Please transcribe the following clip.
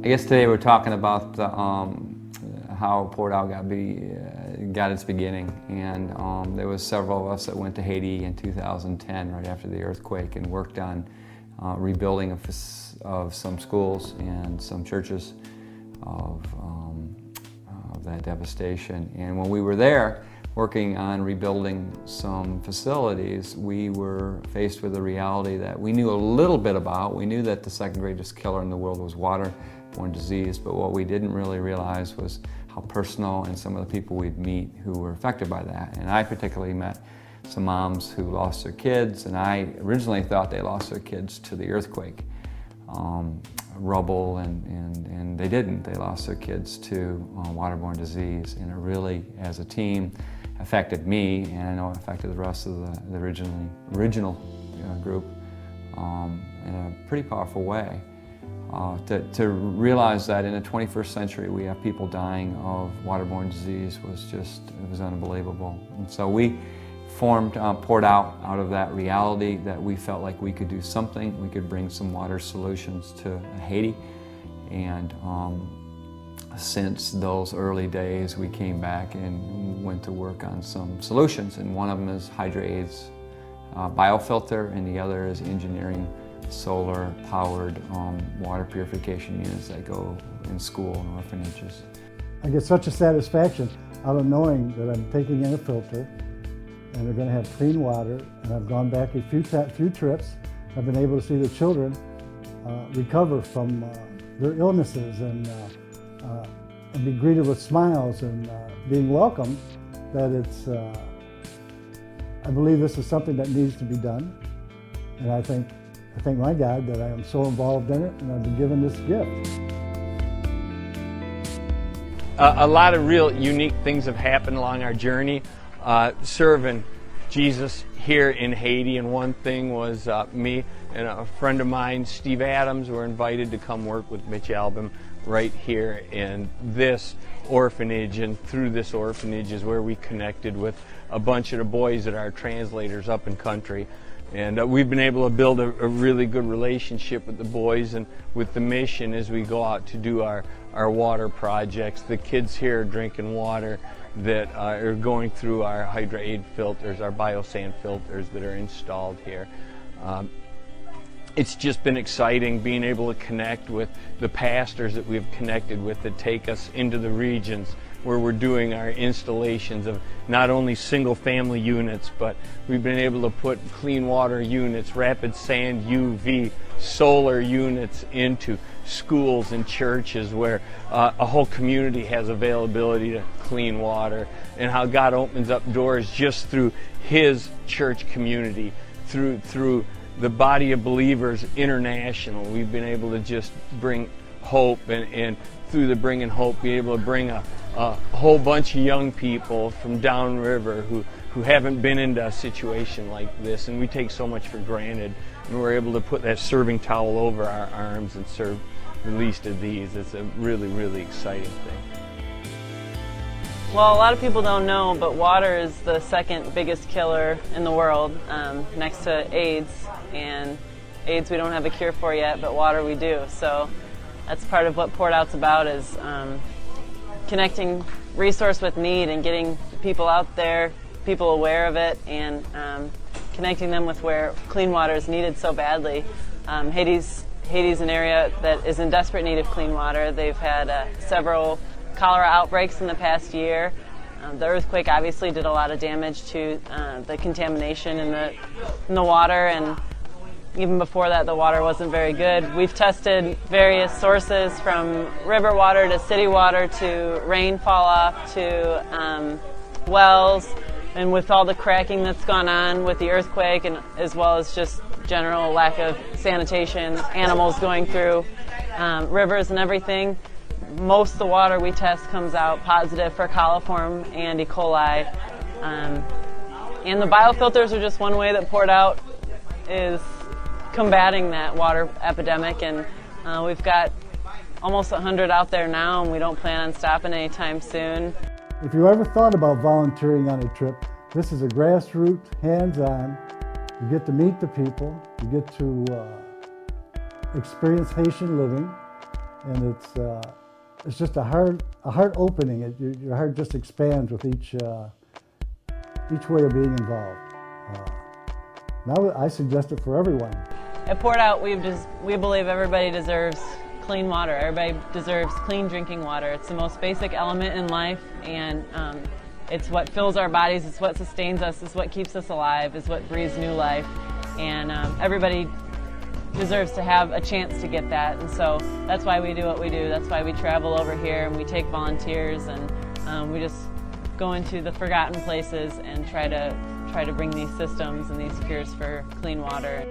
guess today we're talking about how Port Out got its beginning, and there was several of us that went to Haiti in 2010, right after the earthquake, and worked on rebuilding of some schools and some churches of that devastation. And when we were there working on rebuilding some facilities, we were faced with a reality that we knew a little bit about. We knew that the second greatest killer in the world was waterborne disease, but what we didn't really realize was how personal and some of the people we'd meet who were affected by that. And I particularly met some moms who lost their kids, and I originally thought they lost their kids to the earthquake, rubble, and they didn't. They lost their kids to waterborne disease, and it really, as a team, affected me, and I know it affected the rest of the original group in a pretty powerful way. To realize that in the 21st century we have people dying of waterborne disease was unbelievable. And so we formed Port Out of that reality that we felt like we could do something. We could bring some water solutions to Haiti, and since those early days we came back and went to work on some solutions, and one of them is HydraAid's biofilter, and the other is engineering solar-powered water purification units that go in school and orphanages. I get such a satisfaction out of knowing that I'm taking in a filter and they're going to have clean water, and I've gone back a few trips. I've been able to see the children recover from their illnesses and be greeted with smiles and being welcomed. That it's, I believe this is something that needs to be done, and I thank my God that I am so involved in it and I've been given this gift. A lot of real unique things have happened along our journey serving Jesus here in Haiti, and one thing was me and a friend of mine, Steve Adams, were invited to come work with Mitch Album right here in this orphanage, and through this orphanage is where we connected with a bunch of the boys that are translators up in country. And we've been able to build a really good relationship with the boys and with the mission as we go out to do our water projects. The kids here are drinking water that are going through our HydraAid filters, our biosand filters that are installed here. It's just been exciting being able to connect with the pastors that we've connected with that take us into the regions where we're doing our installations of not only single family units, but we've been able to put clean water units, rapid sand UV, solar units into schools and churches where a whole community has availability to clean water, and how God opens up doors just through His church community, through the body of believers international. We've been able to just bring hope, and through the bringing hope, be able to bring a whole bunch of young people from downriver who haven't been into a situation like this, and we take so much for granted, and we're able to put that serving towel over our arms and serve the least of these. It's a really, really exciting thing. Well, a lot of people don't know, but water is the second biggest killer in the world, next to AIDS. And AIDS we don't have a cure for yet, but water we do. So that's part of what Port Out's about, is connecting resource with need and getting people out there, people aware of it, and connecting them with where clean water is needed so badly. Haiti's an area that is in desperate need of clean water. They've had several cholera outbreaks in the past year. The earthquake obviously did a lot of damage to the contamination in the water, and even before that the water wasn't very good. We've tested various sources, from river water to city water to rainfall off to wells, and with all the cracking that's gone on with the earthquake, and as well as just general lack of sanitation, animals going through rivers and everything, most of the water we test comes out positive for coliform and E. coli. And the biofilters are just one way that Port Out is combating that water epidemic, and we've got almost 100 out there now, and we don't plan on stopping anytime soon. If you ever thought about volunteering on a trip, this is a grassroots, hands-on. You get to meet the people, you get to experience Haitian living, and it's just a heart opening. Your heart just expands with each way of being involved. Now I suggest it for everyone. At Port Out, we believe everybody deserves clean water. Everybody deserves clean drinking water. It's the most basic element in life, and it's what fills our bodies, it's what sustains us, it's what keeps us alive, it's what breathes new life. And everybody deserves to have a chance to get that, and so that's why we do what we do. That's why we travel over here and we take volunteers, and we just go into the forgotten places and try to bring these systems and these cures for clean water.